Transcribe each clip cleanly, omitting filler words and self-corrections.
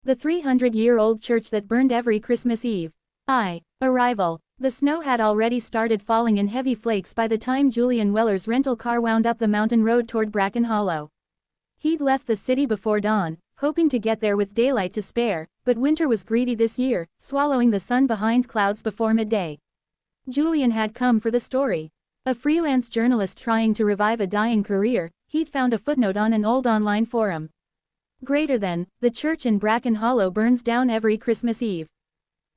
The 300-year-old church that burned every Christmas Eve. Arrival. The snow had already started falling in heavy flakes by the time Julian Weller's rental car wound up the mountain road toward Bracken Hollow. He'd left the city before dawn, hoping to get there with daylight to spare, but winter was greedy this year, swallowing the sun behind clouds before midday. Julian had come for the story. A freelance journalist trying to revive a dying career, he'd found a footnote on an old online forum. Greater than, the church in Bracken Hollow burns down every Christmas Eve.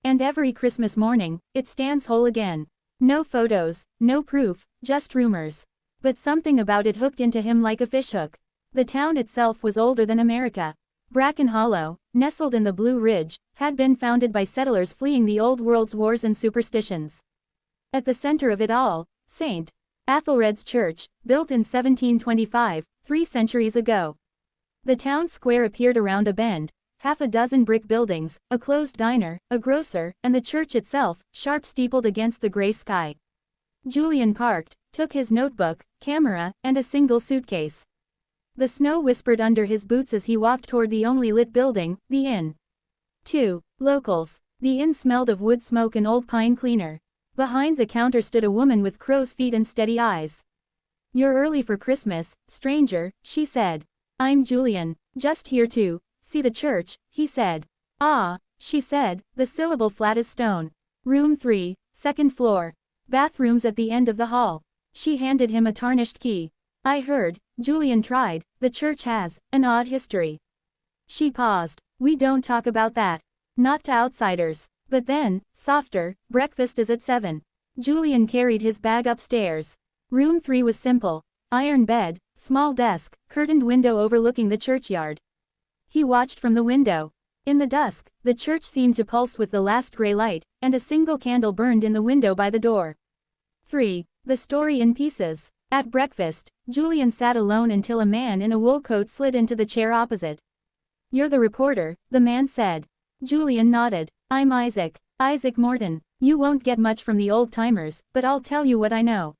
And every Christmas morning, it stands whole again. No photos, no proof, just rumors. But something about it hooked into him like a fishhook. The town itself was older than America. Bracken Hollow, nestled in the Blue Ridge, had been founded by settlers fleeing the old world's wars and superstitions. At the center of it all, St. Athelred's Church, built in 1725, 3 centuries ago. The town square appeared around a bend, half a dozen brick buildings, a closed diner, a grocer, and the church itself, sharp-steepled against the gray sky. Julian parked, took his notebook, camera, and a single suitcase. The snow whispered under his boots as he walked toward the only lit building, the inn. 2. Locals. The inn smelled of wood smoke and old pine cleaner. Behind the counter stood a woman with crow's feet and steady eyes. "You're early for Christmas, stranger," she said. "I'm Julian, just here to see the church," he said. "Ah," she said, the syllable flat as stone. "Room 3, second floor. Bathrooms at the end of the hall." She handed him a tarnished key. "I heard," Julian tried, "the church has an odd history." She paused. "We don't talk about that. Not to outsiders." But then, softer, "Breakfast is at 7. Julian carried his bag upstairs. Room 3 was simple. Iron bed, small desk, curtained window overlooking the churchyard. He watched from the window. In the dusk, the church seemed to pulse with the last gray light, and a single candle burned in the window by the door. 3. The story in pieces. At breakfast, Julian sat alone until a man in a wool coat slid into the chair opposite. "You're the reporter," the man said. Julian nodded. "I'm Isaac Morton. You won't get much from the old-timers, but I'll tell you what I know."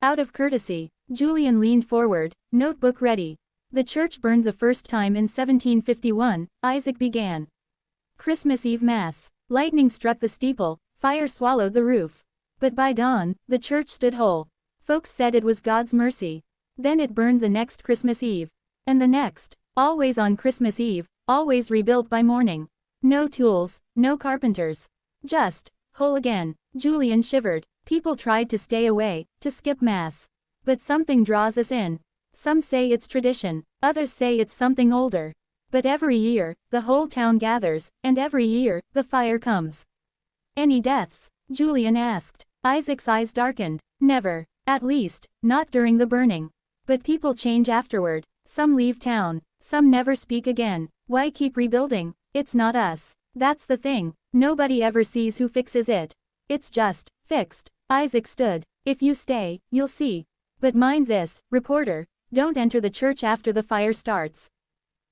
Out of courtesy, Julian leaned forward, notebook ready. "The church burned the first time in 1751, Isaac began. Christmas Eve Mass. Lightning struck the steeple, fire swallowed the roof. But by dawn, the church stood whole. Folks said it was God's mercy. Then it burned the next Christmas Eve. And the next, always on Christmas Eve, always rebuilt by morning. No tools, no carpenters. Just, whole again." Julian shivered. People tried to stay away, to skip Mass. But something draws us in. Some say it's tradition, others say it's something older. But every year, the whole town gathers, and every year, the fire comes. "Any deaths?" Julian asked. Isaac's eyes darkened. "Never. At least, not during the burning. But people change afterward. Some leave town. Some never speak again. Why keep rebuilding? It's not us. That's the thing. Nobody ever sees who fixes it. It's just fixed." Isaac stood. "If you stay, you'll see. But mind this, reporter, don't enter the church after the fire starts."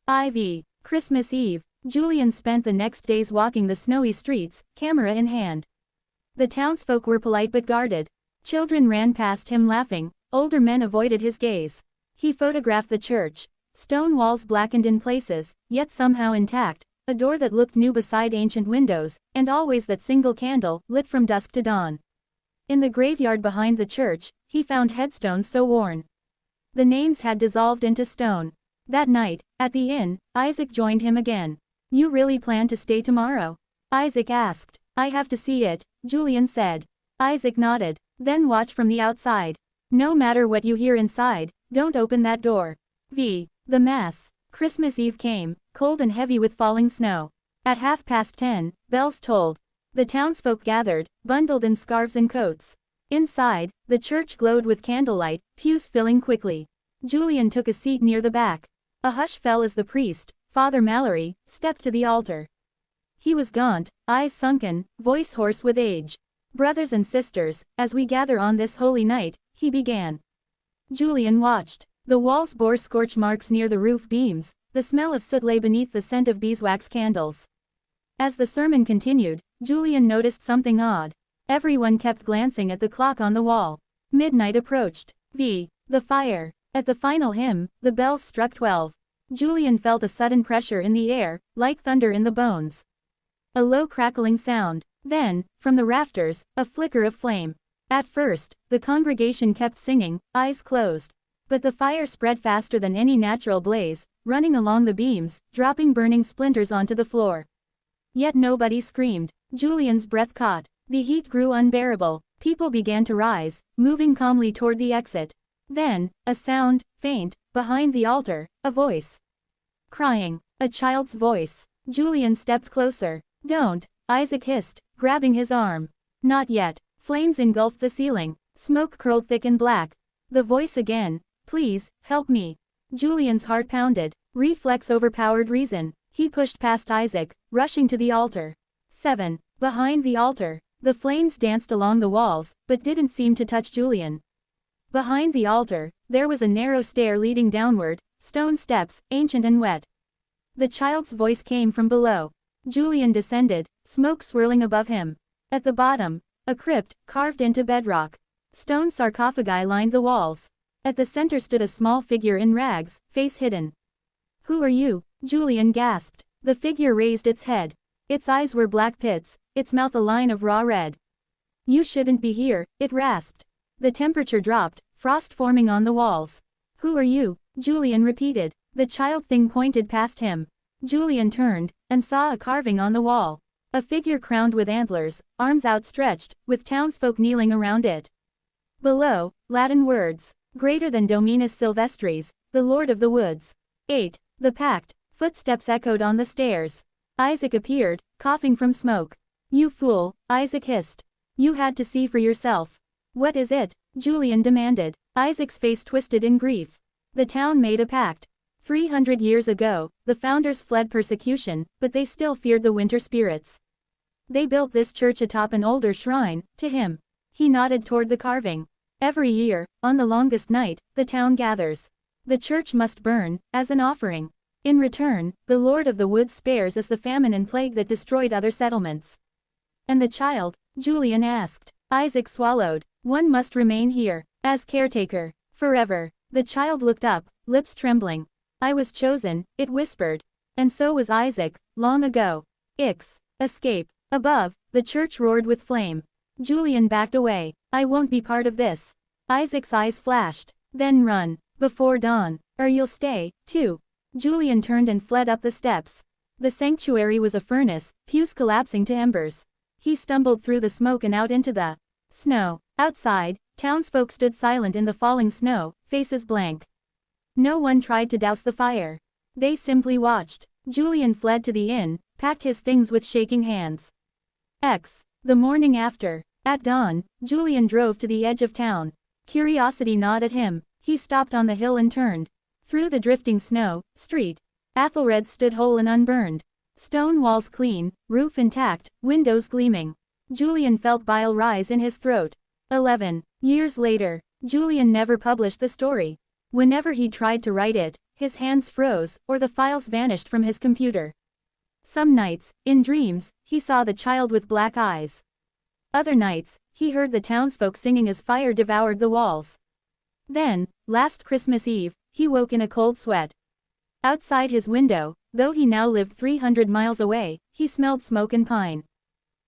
IV. Christmas Eve. Julian spent the next days walking the snowy streets, camera in hand. The townsfolk were polite but guarded. Children ran past him laughing, older men avoided his gaze. He photographed the church. Stone walls blackened in places, yet somehow intact, a door that looked new beside ancient windows, and always that single candle, lit from dusk to dawn. In the graveyard behind the church, he found headstones so worn. The names had dissolved into stone. That night, at the inn, Isaac joined him again. "You really plan to stay tomorrow?" Isaac asked. "I have to see it," Julian said. Isaac nodded. "Then watch from the outside. No matter what you hear inside, don't open that door." The Mass. Christmas Eve came, cold and heavy with falling snow. At 10:30, bells tolled. The townsfolk gathered, bundled in scarves and coats. Inside, the church glowed with candlelight, pews filling quickly. Julian took a seat near the back. A hush fell as the priest, Father Mallory, stepped to the altar. He was gaunt, eyes sunken, voice hoarse with age. "Brothers and sisters, as we gather on this holy night," he began. Julian watched. The walls bore scorch marks near the roof beams, the smell of soot lay beneath the scent of beeswax candles. As the sermon continued, Julian noticed something odd. Everyone kept glancing at the clock on the wall. Midnight approached. The fire. At the final hymn, the bells struck 12. Julian felt a sudden pressure in the air, like thunder in the bones. A low crackling sound. Then, from the rafters, a flicker of flame. At first, the congregation kept singing, eyes closed. But the fire spread faster than any natural blaze, running along the beams, dropping burning splinters onto the floor. Yet nobody screamed. Julian's breath caught. The heat grew unbearable. People began to rise, moving calmly toward the exit. Then, a sound, faint, behind the altar, a voice. Crying. A child's voice. Julian stepped closer. "Don't," Isaac hissed, grabbing his arm. "Not yet." Flames engulfed the ceiling. Smoke curled thick and black. The voice again. "Please, help me." Julian's heart pounded. Reflex overpowered reason. He pushed past Isaac, rushing to the altar. 7. Behind the altar. The flames danced along the walls, but didn't seem to touch Julian. Behind the altar, there was a narrow stair leading downward, stone steps, ancient and wet. The child's voice came from below. Julian descended, smoke swirling above him. At the bottom, a crypt, carved into bedrock. Stone sarcophagi lined the walls. At the center stood a small figure in rags, face hidden. "Who are you?" Julian gasped. The figure raised its head. Its eyes were black pits, its mouth a line of raw red. "You shouldn't be here," it rasped. The temperature dropped, frost forming on the walls. "Who are you?" Julian repeated. The child thing pointed past him. Julian turned, and saw a carving on the wall. A figure crowned with antlers, arms outstretched, with townsfolk kneeling around it. Below, Latin words. "Greater than Dominus Silvestris, the Lord of the Woods." 8. The pact. Footsteps echoed on the stairs. Isaac appeared, coughing from smoke. "You fool," Isaac hissed. "You had to see for yourself." "What is it?" Julian demanded. Isaac's face twisted in grief. The town made a pact. 300 years ago, the founders fled persecution, but they still feared the winter spirits. They built this church atop an older shrine, to him. He nodded toward the carving. "Every year, on the longest night, the town gathers. The church must burn, as an offering. In return, the Lord of the Woods spares us the famine and plague that destroyed other settlements." "And the child?" Julian asked. Isaac swallowed. "One must remain here, as caretaker, forever." The child looked up, lips trembling. "I was chosen," it whispered. "And so was Isaac, long ago." Escape. Above, the church roared with flame. Julian backed away. "I won't be part of this." Isaac's eyes flashed. "Then run. Before dawn. Or you'll stay, too." Julian turned and fled up the steps. The sanctuary was a furnace, pews collapsing to embers. He stumbled through the smoke and out into the snow. Outside, townsfolk stood silent in the falling snow, faces blank. No one tried to douse the fire. They simply watched. Julian fled to the inn, packed his things with shaking hands. The morning after. At dawn, Julian drove to the edge of town. Curiosity gnawed at him. He stopped on the hill and turned. Through the drifting snow, street. Athelred stood whole and unburned. Stone walls clean, roof intact, windows gleaming. Julian felt bile rise in his throat. 11 years later. Julian never published the story. Whenever he tried to write it, his hands froze, or the files vanished from his computer. Some nights, in dreams, he saw the child with black eyes. Other nights, he heard the townsfolk singing as fire devoured the walls. Then, last Christmas Eve, he woke in a cold sweat. Outside his window, though he now lived 300 miles away, he smelled smoke and pine.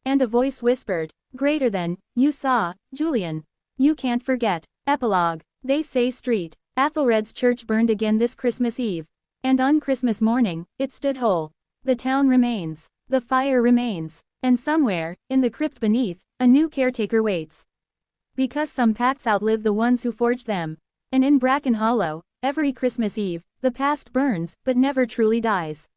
And a voice whispered, "Greater than, you saw, Julian. You can't forget." Epilogue. They say street. Athelred's church burned again this Christmas Eve. And on Christmas morning, it stood whole. The town remains. The fire remains. And somewhere, in the crypt beneath, a new caretaker waits. Because some pacts outlive the ones who forged them. And in Bracken Hollow, every Christmas Eve, the past burns, but never truly dies.